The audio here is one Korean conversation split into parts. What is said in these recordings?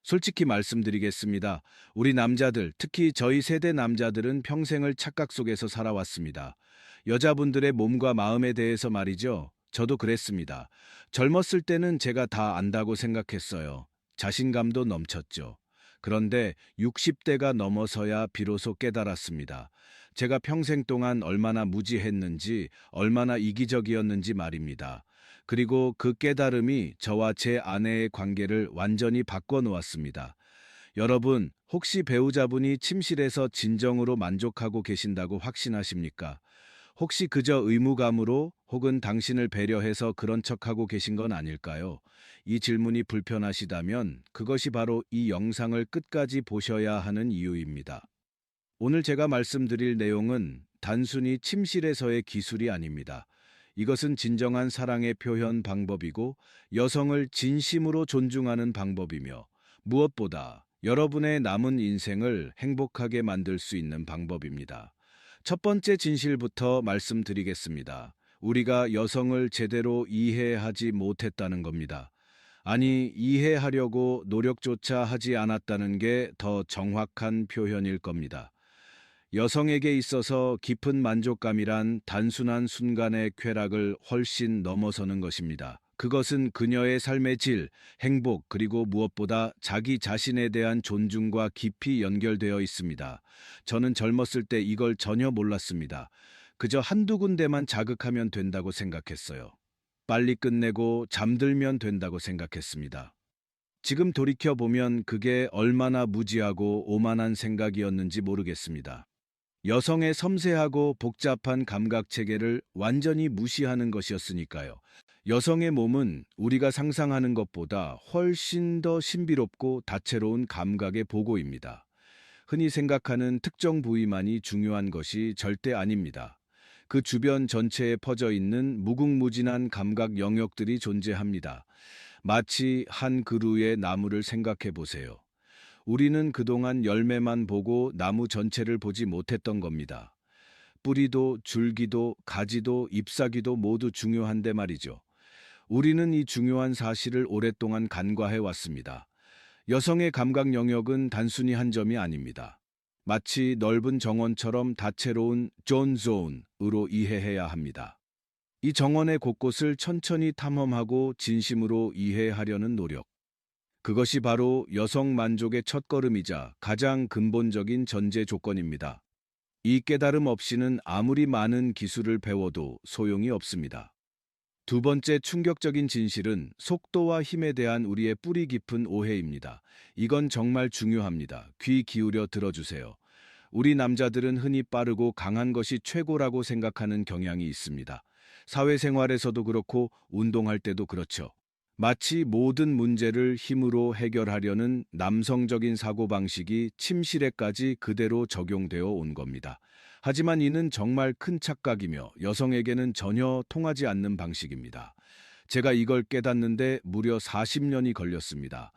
솔직히 말씀드리겠습니다. 우리 남자들, 특히 저희 세대 남자들은 평생을 착각 속에서 살아왔습니다. 여자분들의 몸과 마음에 대해서 말이죠. 저도 그랬습니다. 젊었을 때는 제가 다 안다고 생각했어요. 자신감도 넘쳤죠. 그런데 60대가 넘어서야 비로소 깨달았습니다. 제가 평생 동안 얼마나 무지했는지, 얼마나 이기적이었는지 말입니다. 그리고 그 깨달음이 저와 제 아내의 관계를 완전히 바꿔놓았습니다. 여러분, 혹시 배우자분이 침실에서 진정으로 만족하고 계신다고 확신하십니까? 혹시 그저 의무감으로 혹은 당신을 배려해서 그런 척하고 계신 건 아닐까요? 이 질문이 불편하시다면 그것이 바로 이 영상을 끝까지 보셔야 하는 이유입니다. 오늘 제가 말씀드릴 내용은 단순히 침실에서의 기술이 아닙니다. 이것은 진정한 사랑의 표현 방법이고 여성을 진심으로 존중하는 방법이며 무엇보다 여러분의 남은 인생을 행복하게 만들 수 있는 방법입니다. 첫 번째 진실부터 말씀드리겠습니다. 우리가 여성을 제대로 이해하지 못했다는 겁니다. 아니, 이해하려고 노력조차 하지 않았다는 게 더 정확한 표현일 겁니다. 여성에게 있어서 깊은 만족감이란 단순한 순간의 쾌락을 훨씬 넘어서는 것입니다. 그것은 그녀의 삶의 질, 행복, 그리고 무엇보다 자기 자신에 대한 존중과 깊이 연결되어 있습니다. 저는 젊었을 때 이걸 전혀 몰랐습니다. 그저 한두 군데만 자극하면 된다고 생각했어요. 빨리 끝내고 잠들면 된다고 생각했습니다. 지금 돌이켜보면 그게 얼마나 무지하고 오만한 생각이었는지 모르겠습니다. 여성의 섬세하고 복잡한 감각 체계를 완전히 무시하는 것이었으니까요. 여성의 몸은 우리가 상상하는 것보다 훨씬 더 신비롭고 다채로운 감각의 보고입니다. 흔히 생각하는 특정 부위만이 중요한 것이 절대 아닙니다. 그 주변 전체에 퍼져 있는 무궁무진한 감각 영역들이 존재합니다. 마치 한 그루의 나무를 생각해 보세요. 우리는 그동안 열매만 보고 나무 전체를 보지 못했던 겁니다. 뿌리도 줄기도 가지도 잎사귀도 모두 중요한데 말이죠. 우리는 이 중요한 사실을 오랫동안 간과해 왔습니다. 여성의 감각 영역은 단순히 한 점이 아닙니다. 마치 넓은 정원처럼 다채로운 존 존으로 이해해야 합니다. 이 정원의 곳곳을 천천히 탐험하고 진심으로 이해하려는 노력. 그것이 바로 여성 만족의 첫걸음이자 가장 근본적인 전제 조건입니다. 이 깨달음 없이는 아무리 많은 기술을 배워도 소용이 없습니다. 두 번째 충격적인 진실은 속도와 힘에 대한 우리의 뿌리 깊은 오해입니다. 이건 정말 중요합니다. 귀 기울여 들어주세요. 우리 남자들은 흔히 빠르고 강한 것이 최고라고 생각하는 경향이 있습니다. 사회생활에서도 그렇고 운동할 때도 그렇죠. 마치 모든 문제를 힘으로 해결하려는 남성적인 사고방식이 침실에까지 그대로 적용되어 온 겁니다. 하지만 이는 정말 큰 착각이며 여성에게는 전혀 통하지 않는 방식입니다. 제가 이걸 깨닫는데 무려 40년이 걸렸습니다.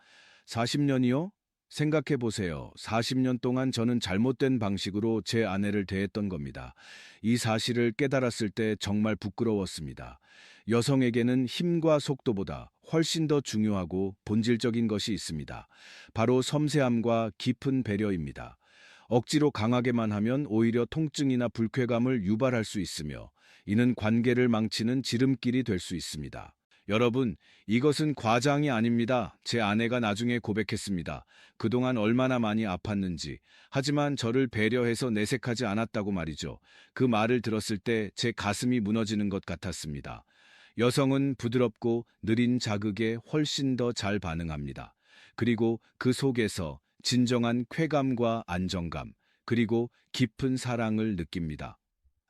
40년이요? 생각해 보세요. 40년 동안 저는 잘못된 방식으로 제 아내를 대했던 겁니다. 이 사실을 깨달았을 때 정말 부끄러웠습니다. 여성에게는 힘과 속도보다 훨씬 더 중요하고 본질적인 것이 있습니다. 바로 섬세함과 깊은 배려입니다. 억지로 강하게만 하면 오히려 통증이나 불쾌감을 유발할 수 있으며 이는 관계를 망치는 지름길이 될 수 있습니다. 여러분, 이것은 과장이 아닙니다. 제 아내가 나중에 고백했습니다. 그동안 얼마나 많이 아팠는지. 하지만 저를 배려해서 내색하지 않았다고 말이죠. 그 말을 들었을 때 제 가슴이 무너지는 것 같았습니다. 여성은 부드럽고 느린 자극에 훨씬 더 잘 반응합니다. 그리고 그 속에서 진정한 쾌감과 안정감, 그리고 깊은 사랑을 느낍니다.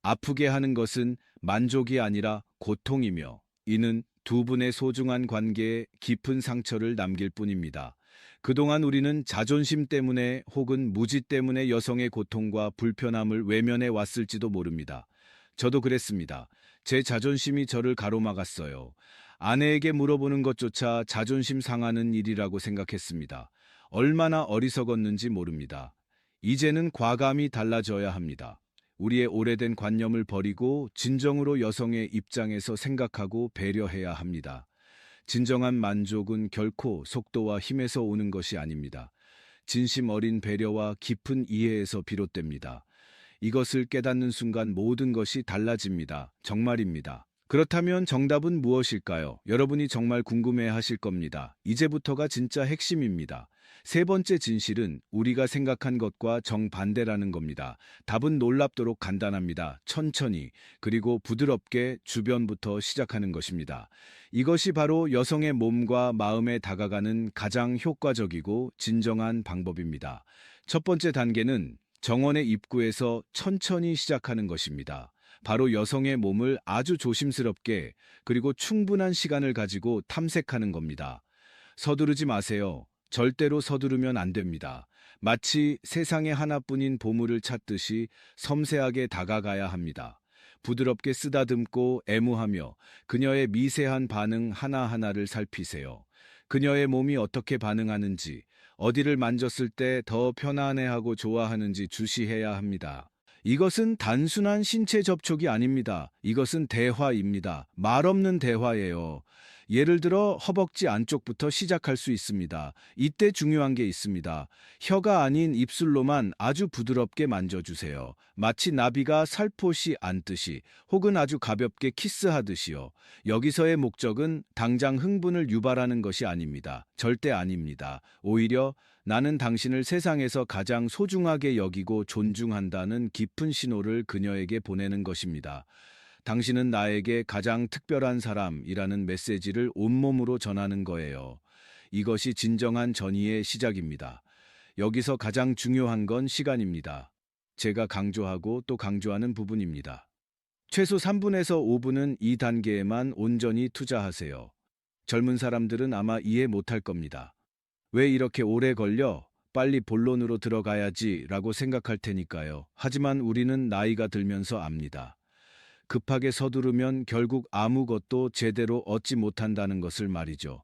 아프게 하는 것은 만족이 아니라 고통이며 이는 두 분의 소중한 관계에 깊은 상처를 남길 뿐입니다. 그동안 우리는 자존심 때문에 혹은 무지 때문에 여성의 고통과 불편함을 외면해 왔을지도 모릅니다. 저도 그랬습니다. 제 자존심이 저를 가로막았어요. 아내에게 물어보는 것조차 자존심 상하는 일이라고 생각했습니다. 얼마나 어리석었는지 모릅니다. 이제는 과감히 달라져야 합니다. 우리의 오래된 관념을 버리고 진정으로 여성의 입장에서 생각하고 배려해야 합니다. 진정한 만족은 결코 속도와 힘에서 오는 것이 아닙니다. 진심 어린 배려와 깊은 이해에서 비롯됩니다. 이것을 깨닫는 순간 모든 것이 달라집니다. 정말입니다. 그렇다면 정답은 무엇일까요? 여러분이 정말 궁금해 하실 겁니다. 이제부터가 진짜 핵심입니다. 세 번째 진실은 우리가 생각한 것과 정반대라는 겁니다. 답은 놀랍도록 간단합니다. 천천히, 그리고 부드럽게 주변부터 시작하는 것입니다. 이것이 바로 여성의 몸과 마음에 다가가는 가장 효과적이고 진정한 방법입니다. 첫 번째 단계는 정원의 입구에서 천천히 시작하는 것입니다. 바로 여성의 몸을 아주 조심스럽게 그리고 충분한 시간을 가지고 탐색하는 겁니다. 서두르지 마세요. 절대로 서두르면 안 됩니다. 마치 세상에 하나뿐인 보물을 찾듯이 섬세하게 다가가야 합니다. 부드럽게 쓰다듬고 애무하며 그녀의 미세한 반응 하나하나를 살피세요. 그녀의 몸이 어떻게 반응하는지, 어디를 만졌을 때 더 편안해하고 좋아하는지 주시해야 합니다. 이것은 단순한 신체 접촉이 아닙니다. 이것은 대화입니다. 말 없는 대화예요. 예를 들어 허벅지 안쪽부터 시작할 수 있습니다. 이때 중요한 게 있습니다. 혀가 아닌 입술로만 아주 부드럽게 만져주세요. 마치 나비가 살포시 앉듯이 혹은 아주 가볍게 키스하듯이요. 여기서의 목적은 당장 흥분을 유발하는 것이 아닙니다. 절대 아닙니다. 오히려 나는 당신을 세상에서 가장 소중하게 여기고 존중한다는 깊은 신호를 그녀에게 보내는 것입니다. 당신은 나에게 가장 특별한 사람이라는 메시지를 온몸으로 전하는 거예요. 이것이 진정한 전이의 시작입니다. 여기서 가장 중요한 건 시간입니다. 제가 강조하고 또 강조하는 부분입니다. 최소 3분에서 5분은 이 단계에만 온전히 투자하세요. 젊은 사람들은 아마 이해 못할 겁니다. 왜 이렇게 오래 걸려? 빨리 본론으로 들어가야지 라고 생각할 테니까요. 하지만 우리는 나이가 들면서 압니다. 급하게 서두르면 결국 아무것도 제대로 얻지 못한다는 것을 말이죠.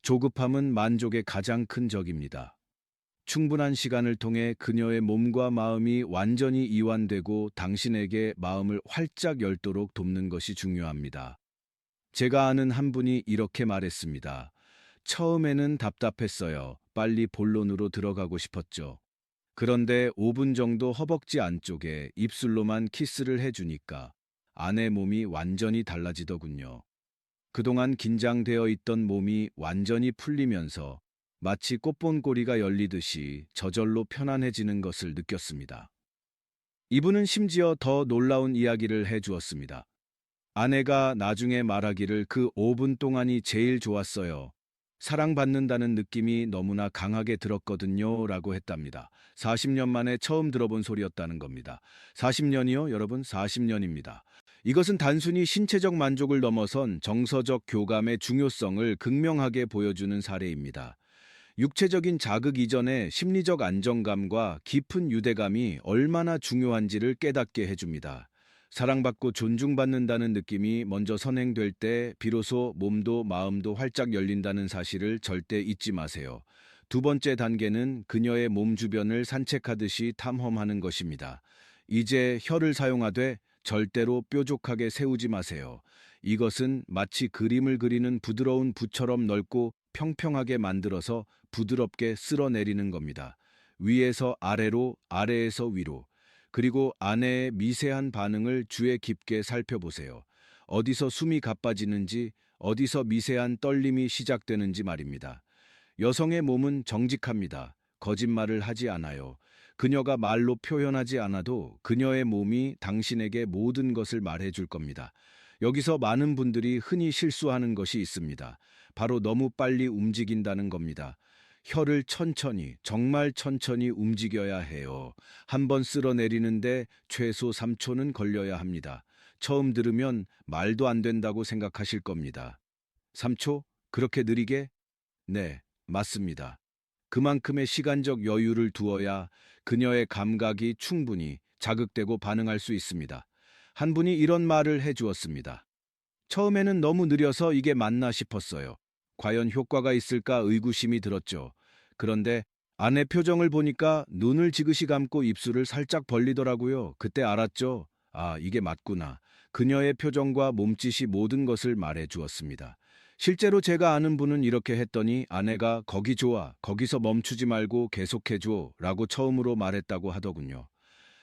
조급함은 만족의 가장 큰 적입니다. 충분한 시간을 통해 그녀의 몸과 마음이 완전히 이완되고 당신에게 마음을 활짝 열도록 돕는 것이 중요합니다. 제가 아는 한 분이 이렇게 말했습니다. 처음에는 답답했어요. 빨리 본론으로 들어가고 싶었죠. 그런데 5분 정도 허벅지 안쪽에 입술로만 키스를 해주니까 아내 몸이 완전히 달라지더군요. 그동안 긴장되어 있던 몸이 완전히 풀리면서 마치 꽃본꼬리가 열리듯이 저절로 편안해지는 것을 느꼈습니다. 이분은 심지어 더 놀라운 이야기를 해주었습니다. 아내가 나중에 말하기를 그 5분 동안이 제일 좋았어요. 사랑받는다는 느낌이 너무나 강하게 들었거든요. 라고 했답니다. 40년 만에 처음 들어본 소리였다는 겁니다. 40년이요? 여러분, 40년입니다. 이것은 단순히 신체적 만족을 넘어선 정서적 교감의 중요성을 극명하게 보여주는 사례입니다. 육체적인 자극 이전의 심리적 안정감과 깊은 유대감이 얼마나 중요한지를 깨닫게 해줍니다. 사랑받고 존중받는다는 느낌이 먼저 선행될 때 비로소 몸도 마음도 활짝 열린다는 사실을 절대 잊지 마세요. 두 번째 단계는 그녀의 몸 주변을 산책하듯이 탐험하는 것입니다. 이제 혀를 사용하되 절대로 뾰족하게 세우지 마세요. 이것은 마치 그림을 그리는 부드러운 붓처럼 넓고 평평하게 만들어서 부드럽게 쓸어내리는 겁니다. 위에서 아래로, 아래에서 위로. 그리고 아내의 미세한 반응을 주의 깊게 살펴보세요. 어디서 숨이 가빠지는지, 어디서 미세한 떨림이 시작되는지 말입니다. 여성의 몸은 정직합니다. 거짓말을 하지 않아요. 그녀가 말로 표현하지 않아도 그녀의 몸이 당신에게 모든 것을 말해줄 겁니다. 여기서 많은 분들이 흔히 실수하는 것이 있습니다. 바로 너무 빨리 움직인다는 겁니다. 혀를 천천히, 정말 천천히 움직여야 해요. 한 번 쓸어내리는데 최소 3초는 걸려야 합니다. 처음 들으면 말도 안 된다고 생각하실 겁니다. 3초? 그렇게 느리게? 네, 맞습니다. 그만큼의 시간적 여유를 두어야 그녀의 감각이 충분히 자극되고 반응할 수 있습니다. 한 분이 이런 말을 해주었습니다. 처음에는 너무 느려서 이게 맞나 싶었어요. 과연 효과가 있을까 의구심이 들었죠. 그런데 아내 표정을 보니까 눈을 지그시 감고 입술을 살짝 벌리더라고요. 그때 알았죠. 아, 이게 맞구나. 그녀의 표정과 몸짓이 모든 것을 말해 주었습니다. 실제로 제가 아는 분은 이렇게 했더니 아내가 거기 좋아, 거기서 멈추지 말고 계속해줘 라고 처음으로 말했다고 하더군요.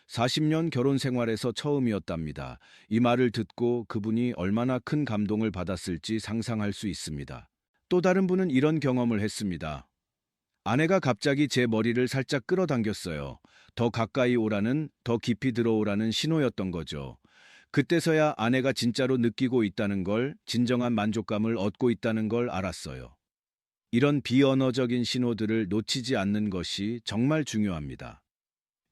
40년 결혼 생활에서 처음이었답니다. 이 말을 듣고 그분이 얼마나 큰 감동을 받았을지 상상할 수 있습니다. 또 다른 분은 이런 경험을 했습니다. 아내가 갑자기 제 머리를 살짝 끌어당겼어요. 더 가까이 오라는, 더 깊이 들어오라는 신호였던 거죠. 그때서야 아내가 진짜로 느끼고 있다는 걸, 진정한 만족감을 얻고 있다는 걸 알았어요. 이런 비언어적인 신호들을 놓치지 않는 것이 정말 중요합니다.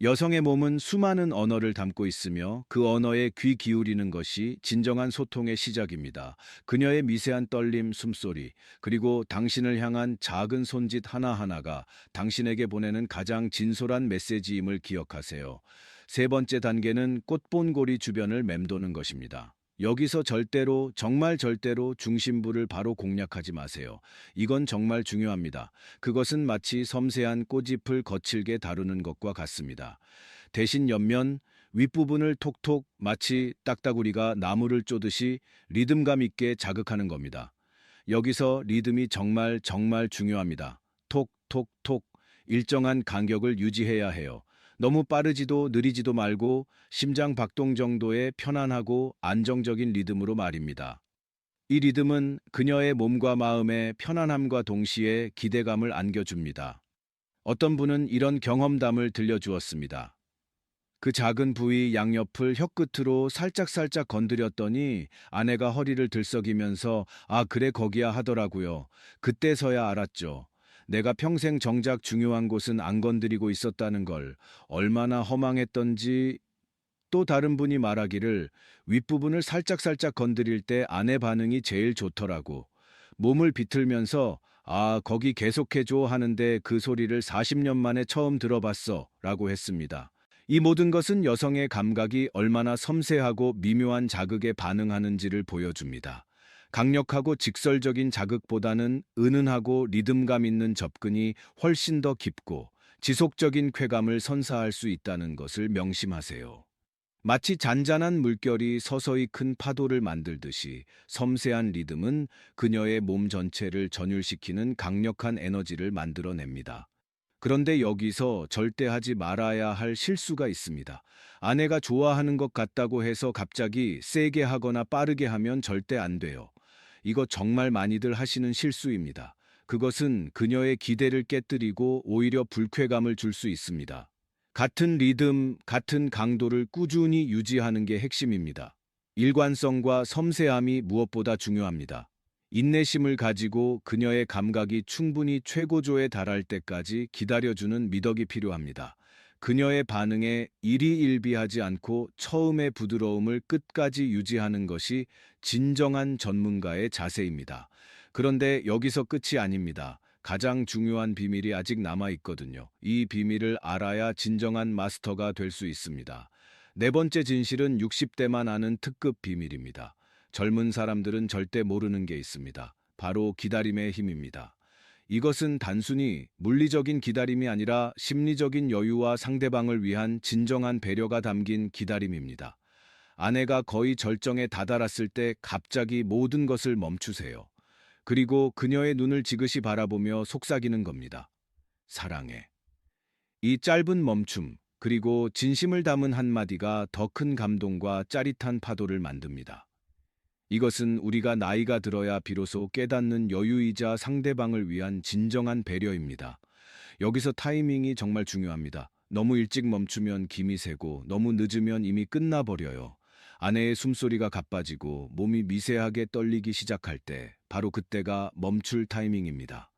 여성의 몸은 수많은 언어를 담고 있으며 그 언어에 귀 기울이는 것이 진정한 소통의 시작입니다. 그녀의 미세한 떨림, 숨소리, 그리고 당신을 향한 작은 손짓 하나하나가 당신에게 보내는 가장 진솔한 메시지임을 기억하세요. 세 번째 단계는 꽃본고리 주변을 맴도는 것입니다. 여기서 절대로, 정말 절대로 중심부를 바로 공략하지 마세요. 이건 정말 중요합니다. 그것은 마치 섬세한 꽃잎을 거칠게 다루는 것과 같습니다. 대신 옆면, 윗부분을 톡톡 마치 딱따구리가 나무를 쪼듯이 리듬감 있게 자극하는 겁니다. 여기서 리듬이 정말 정말 중요합니다. 톡, 톡, 톡. 일정한 간격을 유지해야 해요. 너무 빠르지도 느리지도 말고 심장 박동 정도의 편안하고 안정적인 리듬으로 말입니다. 이 리듬은 그녀의 몸과 마음에 편안함과 동시에 기대감을 안겨줍니다. 어떤 분은 이런 경험담을 들려주었습니다. 그 작은 부위 양옆을 혀끝으로 살짝살짝 건드렸더니 아내가 허리를 들썩이면서 아, 그래, 거기야 하더라고요. 그때서야 알았죠. 내가 평생 정작 중요한 곳은 안 건드리고 있었다는 걸 얼마나 허망했던지. 또 다른 분이 말하기를 윗부분을 살짝살짝 건드릴 때 아내 반응이 제일 좋더라고. 몸을 비틀면서 아, 거기 계속해줘 하는데 그 소리를 40년 만에 처음 들어봤어 라고 했습니다. 이 모든 것은 여성의 감각이 얼마나 섬세하고 미묘한 자극에 반응하는지를 보여줍니다. 강력하고 직설적인 자극보다는 은은하고 리듬감 있는 접근이 훨씬 더 깊고 지속적인 쾌감을 선사할 수 있다는 것을 명심하세요. 마치 잔잔한 물결이 서서히 큰 파도를 만들듯이 섬세한 리듬은 그녀의 몸 전체를 전율시키는 강력한 에너지를 만들어냅니다. 그런데 여기서 절대 하지 말아야 할 실수가 있습니다. 아내가 좋아하는 것 같다고 해서 갑자기 세게 하거나 빠르게 하면 절대 안 돼요. 이거 정말 많이들 하시는 실수입니다. 그것은 그녀의 기대를 깨뜨리고 오히려 불쾌감을 줄 수 있습니다. 같은 리듬, 같은 강도를 꾸준히 유지하는 게 핵심입니다. 일관성과 섬세함이 무엇보다 중요합니다. 인내심을 가지고 그녀의 감각이 충분히 최고조에 달할 때까지 기다려주는 미덕이 필요합니다. 그녀의 반응에 일희일비하지 않고 처음의 부드러움을 끝까지 유지하는 것이 진정한 전문가의 자세입니다. 그런데 여기서 끝이 아닙니다. 가장 중요한 비밀이 아직 남아 있거든요. 이 비밀을 알아야 진정한 마스터가 될 수 있습니다. 네 번째 진실은 60대만 아는 특급 비밀입니다. 젊은 사람들은 절대 모르는 게 있습니다. 바로 기다림의 힘입니다. 이것은 단순히 물리적인 기다림이 아니라 심리적인 여유와 상대방을 위한 진정한 배려가 담긴 기다림입니다. 아내가 거의 절정에 다다랐을 때 갑자기 모든 것을 멈추세요. 그리고 그녀의 눈을 지그시 바라보며 속삭이는 겁니다. 사랑해. 이 짧은 멈춤, 그리고 진심을 담은 한마디가 더 큰 감동과 짜릿한 파도를 만듭니다. 이것은 우리가 나이가 들어야 비로소 깨닫는 여유이자 상대방을 위한 진정한 배려입니다. 여기서 타이밍이 정말 중요합니다. 너무 일찍 멈추면 김이 새고 너무 늦으면 이미 끝나버려요. 아내의 숨소리가 가빠지고 몸이 미세하게 떨리기 시작할 때 바로 그때가 멈출 타이밍입니다.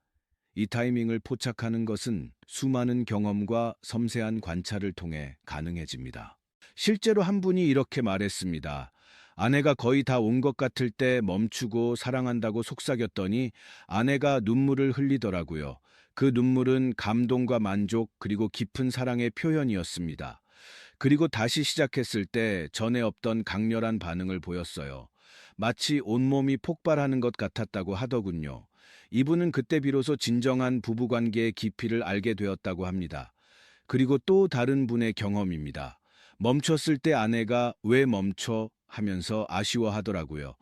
이 타이밍을 포착하는 것은 수많은 경험과 섬세한 관찰을 통해 가능해집니다. 실제로 한 분이 이렇게 말했습니다. 아내가 거의 다 온 것 같을 때 멈추고 사랑한다고 속삭였더니 아내가 눈물을 흘리더라고요. 그 눈물은 감동과 만족 그리고 깊은 사랑의 표현이었습니다. 그리고 다시 시작했을 때 전에 없던 강렬한 반응을 보였어요. 마치 온몸이 폭발하는 것 같았다고 하더군요. 이분은 그때 비로소 진정한 부부관계의 깊이를 알게 되었다고 합니다. 그리고 또 다른 분의 경험입니다. 멈췄을 때 아내가 왜 멈춰 하면서 아쉬워하더라고요.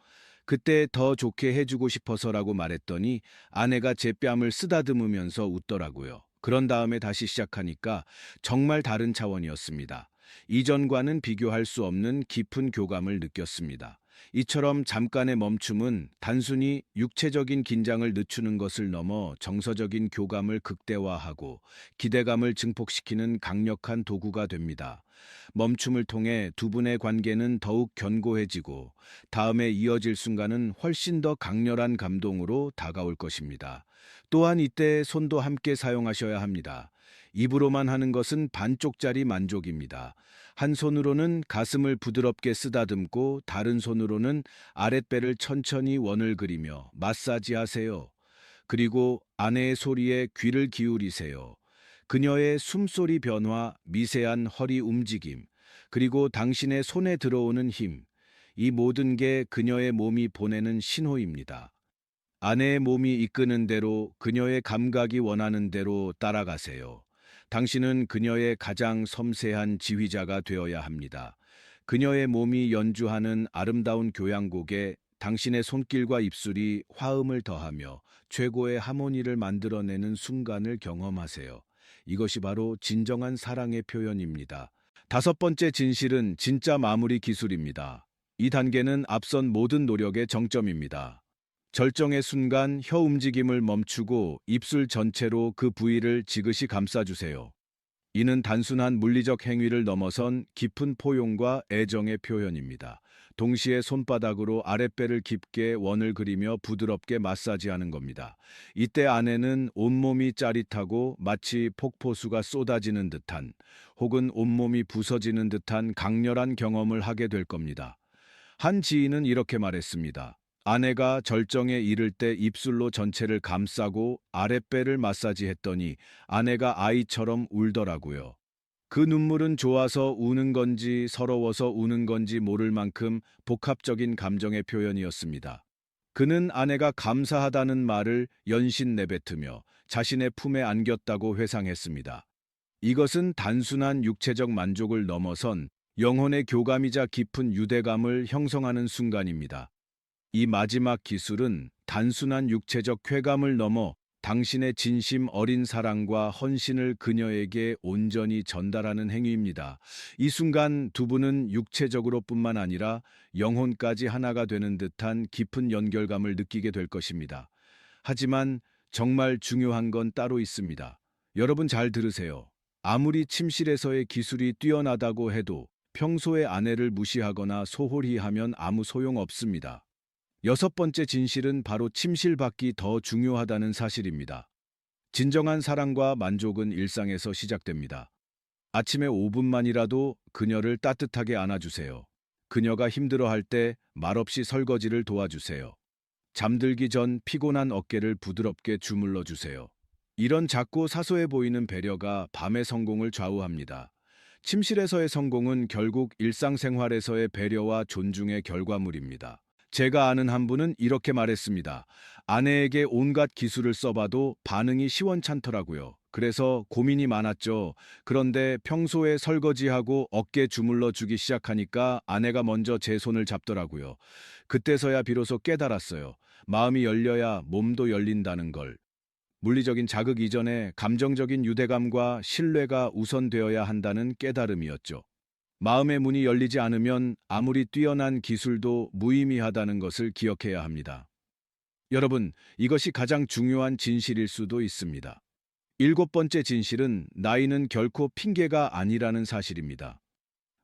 그때 더 좋게 해주고 싶어서라고 말했더니 아내가 제 뺨을 쓰다듬으면서 웃더라고요. 그런 다음에 다시 시작하니까 정말 다른 차원이었습니다. 이전과는 비교할 수 없는 깊은 교감을 느꼈습니다. 이처럼 잠깐의 멈춤은 단순히 육체적인 긴장을 늦추는 것을 넘어 정서적인 교감을 극대화하고 기대감을 증폭시키는 강력한 도구가 됩니다. 멈춤을 통해 두 분의 관계는 더욱 견고해지고 다음에 이어질 순간은 훨씬 더 강렬한 감동으로 다가올 것입니다. 또한 이때 손도 함께 사용하셔야 합니다. 입으로만 하는 것은 반쪽짜리 만족입니다. 한 손으로는 가슴을 부드럽게 쓰다듬고 다른 손으로는 아랫배를 천천히 원을 그리며 마사지하세요. 그리고 아내의 소리에 귀를 기울이세요. 그녀의 숨소리 변화, 미세한 허리 움직임, 그리고 당신의 손에 들어오는 힘, 이 모든 게 그녀의 몸이 보내는 신호입니다. 아내의 몸이 이끄는 대로 그녀의 감각이 원하는 대로 따라가세요. 당신은 그녀의 가장 섬세한 지휘자가 되어야 합니다. 그녀의 몸이 연주하는 아름다운 교향곡에 당신의 손길과 입술이 화음을 더하며 최고의 하모니를 만들어내는 순간을 경험하세요. 이것이 바로 진정한 사랑의 표현입니다. 다섯 번째 진실은 진짜 마무리 기술입니다. 이 단계는 앞선 모든 노력의 정점입니다. 절정의 순간 혀 움직임을 멈추고 입술 전체로 그 부위를 지그시 감싸주세요. 이는 단순한 물리적 행위를 넘어선 깊은 포용과 애정의 표현입니다. 동시에 손바닥으로 아랫배를 깊게 원을 그리며 부드럽게 마사지하는 겁니다. 이때 아내는 온몸이 짜릿하고 마치 폭포수가 쏟아지는 듯한 혹은 온몸이 부서지는 듯한 강렬한 경험을 하게 될 겁니다. 한 지인은 이렇게 말했습니다. 아내가 절정에 이를 때 입술로 전체를 감싸고 아랫배를 마사지했더니 아내가 아이처럼 울더라고요. 그 눈물은 좋아서 우는 건지 서러워서 우는 건지 모를 만큼 복합적인 감정의 표현이었습니다. 그는 아내가 감사하다는 말을 연신 내뱉으며 자신의 품에 안겼다고 회상했습니다. 이것은 단순한 육체적 만족을 넘어선 영혼의 교감이자 깊은 유대감을 형성하는 순간입니다. 이 마지막 기술은 단순한 육체적 쾌감을 넘어 당신의 진심 어린 사랑과 헌신을 그녀에게 온전히 전달하는 행위입니다. 이 순간 두 분은 육체적으로뿐만 아니라 영혼까지 하나가 되는 듯한 깊은 연결감을 느끼게 될 것입니다. 하지만 정말 중요한 건 따로 있습니다. 여러분 잘 들으세요. 아무리 침실에서의 기술이 뛰어나다고 해도 평소에 아내를 무시하거나 소홀히 하면 아무 소용 없습니다. 여섯 번째 진실은 바로 침실 밖이 더 중요하다는 사실입니다. 진정한 사랑과 만족은 일상에서 시작됩니다. 아침에 5분만이라도 그녀를 따뜻하게 안아주세요. 그녀가 힘들어할 때 말없이 설거지를 도와주세요. 잠들기 전 피곤한 어깨를 부드럽게 주물러 주세요. 이런 작고 사소해 보이는 배려가 밤의 성공을 좌우합니다. 침실에서의 성공은 결국 일상생활에서의 배려와 존중의 결과물입니다. 제가 아는 한 분은 이렇게 말했습니다. 아내에게 온갖 기술을 써봐도 반응이 시원찮더라고요. 그래서 고민이 많았죠. 그런데 평소에 설거지하고 어깨 주물러 주기 시작하니까 아내가 먼저 제 손을 잡더라고요. 그때서야 비로소 깨달았어요. 마음이 열려야 몸도 열린다는 걸. 물리적인 자극 이전에 감정적인 유대감과 신뢰가 우선되어야 한다는 깨달음이었죠. 마음의 문이 열리지 않으면 아무리 뛰어난 기술도 무의미하다는 것을 기억해야 합니다. 여러분, 이것이 가장 중요한 진실일 수도 있습니다. 일곱 번째 진실은 나이는 결코 핑계가 아니라는 사실입니다.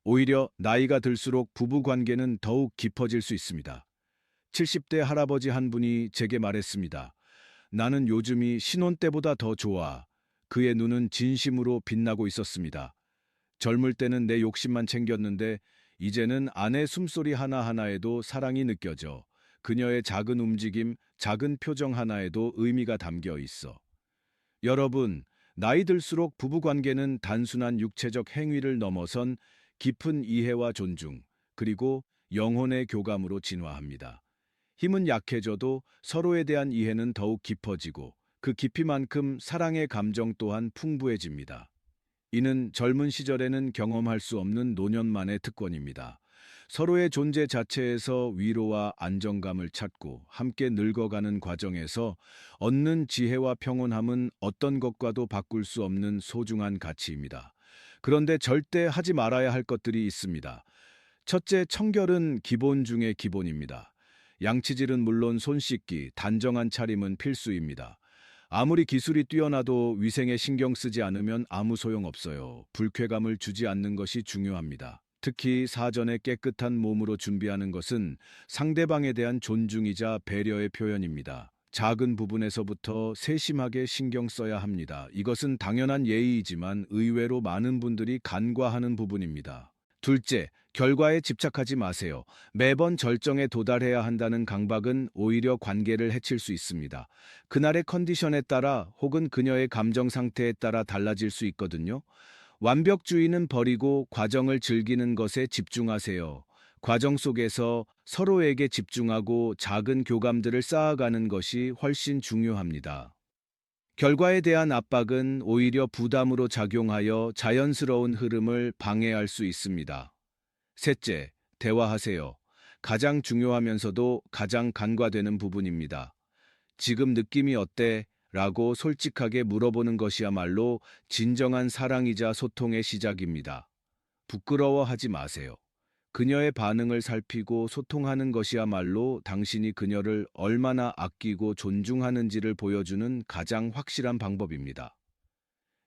오히려 나이가 들수록 부부 관계는 더욱 깊어질 수 있습니다. 70대 할아버지 한 분이 제게 말했습니다. 나는 요즘이 신혼 때보다 더 좋아. 그의 눈은 진심으로 빛나고 있었습니다. 젊을 때는 내 욕심만 챙겼는데 이제는 아내 숨소리 하나하나에도 사랑이 느껴져. 그녀의 작은 움직임, 작은 표정 하나에도 의미가 담겨 있어. 여러분, 나이 들수록 부부관계는 단순한 육체적 행위를 넘어선 깊은 이해와 존중, 그리고 영혼의 교감으로 진화합니다. 힘은 약해져도 서로에 대한 이해는 더욱 깊어지고 그 깊이만큼 사랑의 감정 또한 풍부해집니다. 이는 젊은 시절에는 경험할 수 없는 노년만의 특권입니다. 서로의 존재 자체에서 위로와 안정감을 찾고 함께 늙어가는 과정에서 얻는 지혜와 평온함은 어떤 것과도 바꿀 수 없는 소중한 가치입니다. 그런데 절대 하지 말아야 할 것들이 있습니다. 첫째, 청결은 기본 중의 기본입니다. 양치질은 물론 손 씻기, 단정한 차림은 필수입니다. 아무리 기술이 뛰어나도 위생에 신경 쓰지 않으면 아무 소용 없어요. 불쾌감을 주지 않는 것이 중요합니다. 특히 사전에 깨끗한 몸으로 준비하는 것은 상대방에 대한 존중이자 배려의 표현입니다. 작은 부분에서부터 세심하게 신경 써야 합니다. 이것은 당연한 예의이지만 의외로 많은 분들이 간과하는 부분입니다. 둘째, 결과에 집착하지 마세요. 매번 절정에 도달해야 한다는 강박은 오히려 관계를 해칠 수 있습니다. 그날의 컨디션에 따라 혹은 그녀의 감정 상태에 따라 달라질 수 있거든요. 완벽주의는 버리고 과정을 즐기는 것에 집중하세요. 과정 속에서 서로에게 집중하고 작은 교감들을 쌓아가는 것이 훨씬 중요합니다. 결과에 대한 압박은 오히려 부담으로 작용하여 자연스러운 흐름을 방해할 수 있습니다. 셋째, 대화하세요. 가장 중요하면서도 가장 간과되는 부분입니다. 지금 느낌이 어때? 라고 솔직하게 물어보는 것이야말로 진정한 사랑이자 소통의 시작입니다. 부끄러워하지 마세요. 그녀의 반응을 살피고 소통하는 것이야말로 당신이 그녀를 얼마나 아끼고 존중하는지를 보여주는 가장 확실한 방법입니다.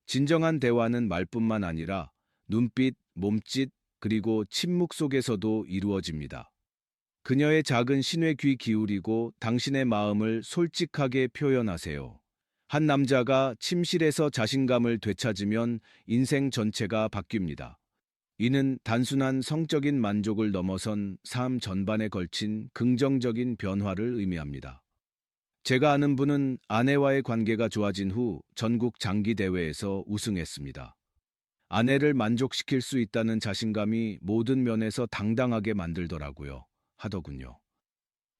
진정한 대화는 말뿐만 아니라 눈빛, 몸짓, 그리고 침묵 속에서도 이루어집니다. 그녀의 작은 신에 귀 기울이고 당신의 마음을 솔직하게 표현하세요. 한 남자가 침실에서 자신감을 되찾으면 인생 전체가 바뀝니다. 이는 단순한 성적인 만족을 넘어선 삶 전반에 걸친 긍정적인 변화를 의미합니다. 제가 아는 분은 아내와의 관계가 좋아진 후 전국 장기 대회에서 우승했습니다. 아내를 만족시킬 수 있다는 자신감이 모든 면에서 당당하게 만들더라고요. 하더군요.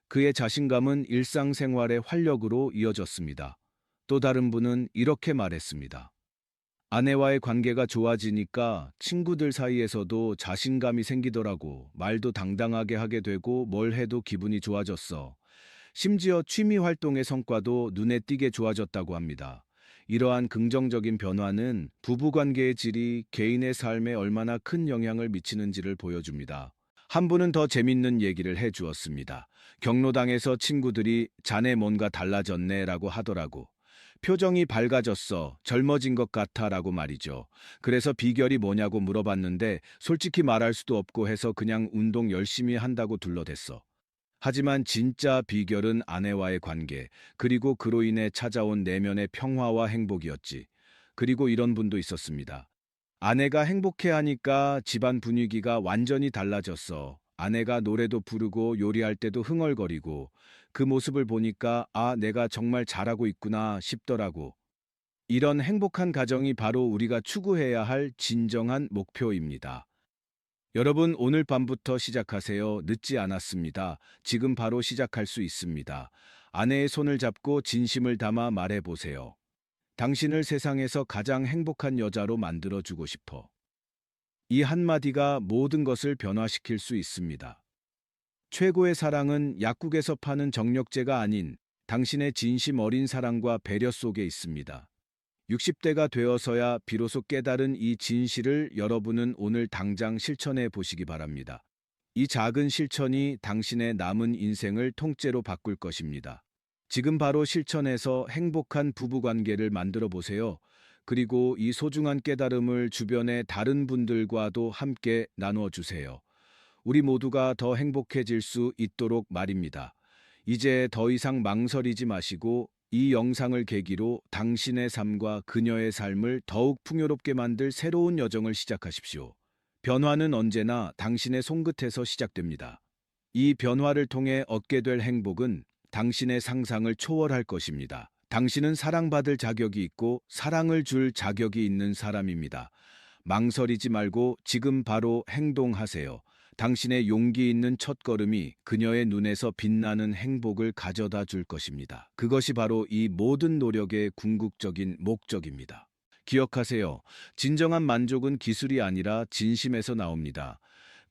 그의 자신감은 일상생활의 활력으로 이어졌습니다. 또 다른 분은 이렇게 말했습니다. 아내와의 관계가 좋아지니까 친구들 사이에서도 자신감이 생기더라고. 말도 당당하게 하게 되고 뭘 해도 기분이 좋아졌어. 심지어 취미 활동의 성과도 눈에 띄게 좋아졌다고 합니다. 이러한 긍정적인 변화는 부부관계의 질이 개인의 삶에 얼마나 큰 영향을 미치는지를 보여줍니다. 한 분은 더 재밌는 얘기를 해 주었습니다. 경로당에서 친구들이 자네 뭔가 달라졌네 라고 하더라고. 표정이 밝아졌어. 젊어진 것 같아 라고 말이죠. 그래서 비결이 뭐냐고 물어봤는데 솔직히 말할 수도 없고 해서 그냥 운동 열심히 한다고 둘러댔어. 하지만 진짜 비결은 아내와의 관계, 그리고 그로 인해 찾아온 내면의 평화와 행복이었지. 그리고 이런 분도 있었습니다. 아내가 행복해하니까 집안 분위기가 완전히 달라졌어. 아내가 노래도 부르고 요리할 때도 흥얼거리고 그 모습을 보니까 아, 내가 정말 잘하고 있구나 싶더라고. 이런 행복한 가정이 바로 우리가 추구해야 할 진정한 목표입니다. 여러분, 오늘 밤부터 시작하세요. 늦지 않았습니다. 지금 바로 시작할 수 있습니다. 아내의 손을 잡고 진심을 담아 말해보세요. 당신을 세상에서 가장 행복한 여자로 만들어주고 싶어. 이 한마디가 모든 것을 변화시킬 수 있습니다. 최고의 사랑은 약국에서 파는 정력제가 아닌 당신의 진심 어린 사랑과 배려 속에 있습니다. 60대가 되어서야 비로소 깨달은 이 진실을 여러분은 오늘 당장 실천해 보시기 바랍니다. 이 작은 실천이 당신의 남은 인생을 통째로 바꿀 것입니다. 지금 바로 실천해서 행복한 부부관계를 만들어 보세요. 그리고 이 소중한 깨달음을 주변의 다른 분들과도 함께 나누어 주세요. 우리 모두가 더 행복해질 수 있도록 말입니다. 이제 더 이상 망설이지 마시고 이 영상을 계기로 당신의 삶과 그녀의 삶을 더욱 풍요롭게 만들 새로운 여정을 시작하십시오. 변화는 언제나 당신의 손끝에서 시작됩니다. 이 변화를 통해 얻게 될 행복은 당신의 상상을 초월할 것입니다. 당신은 사랑받을 자격이 있고 사랑을 줄 자격이 있는 사람입니다. 망설이지 말고 지금 바로 행동하세요. 당신의 용기 있는 첫걸음이 그녀의 눈에서 빛나는 행복을 가져다 줄 것입니다. 그것이 바로 이 모든 노력의 궁극적인 목적입니다. 기억하세요. 진정한 만족은 기술이 아니라 진심에서 나옵니다.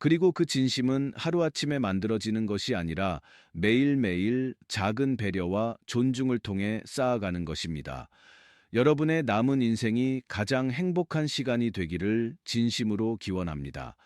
그리고 그 진심은 하루아침에 만들어지는 것이 아니라 매일매일 작은 배려와 존중을 통해 쌓아가는 것입니다. 여러분의 남은 인생이 가장 행복한 시간이 되기를 진심으로 기원합니다.